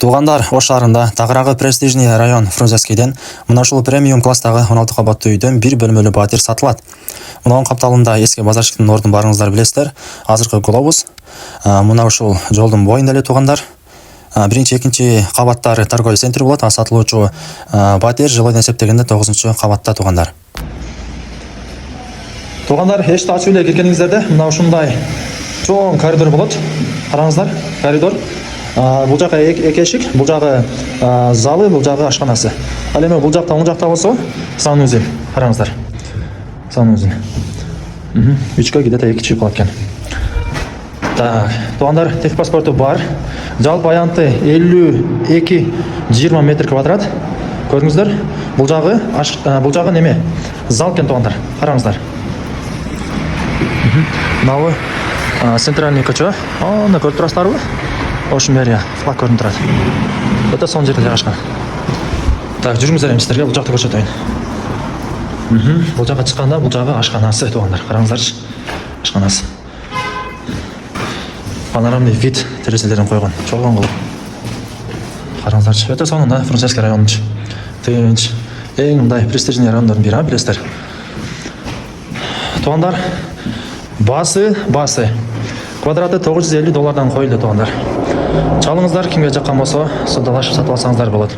Туғандар Ош шаарында тағырағы престижный район Фрунзенскийден мына ушул премиум класстагы 16 кабаттуу үйдөн бир бөлмөлүү батир сатылат. Мунун капталында эски базарчыктын ордун барыңыздар билесиздер. Азыркы глобус. Мына ушул жолдун боюнда эле туғандар. Биринчи, экинчи кабаттары торговый центр болот. Сатылуучу батир жылойдон эсептегенде 9 кабатта туғандар. Туғандар, эшикти ачып эле киргениңиздерде мына ушундай чоң коридор болот. Караңыздар, коридор. Бул жакка эки эшик, бул жагы залы, бул жагы ашканасы. Ал эми бул жакта, оң жакта болсо санузел. Караңыздар. Санузел. Үчкө где-то 2 чыгып калат экен. Так, туғандар, техпаспорту бар. Жалпы аянты 52-20 метр квадрат. Көрдүңүздөр? Бул жагы неме? Зал экен туғандар. Караңыздар. Мынабы центральный көчө. Аны көрүп турасыздарбы? Ош мэрия, флаг көрүнүп турат. Өтө сонун жерде жайгашкан. Так, жүрүңүздөр эми сиздерге бул жакты көрсөтөйүн. Бул жакка чыкканда бул жагы ашканасы туғандар. Караңыздарчы. Ашканасы. Панорамный вид терезелерин койгон, чогон кылып. Караңыздарчы. Өтө сонун да, Фрунзенский районунчу. Тынч, эң мындай престижный райондордун бири, билесиздер. Туғандар, басы. Квадраты $950 коюлду туғандар. Чалыңыздар, кимге жаккан болсо, саудалашып сатып алсаңыздар болот.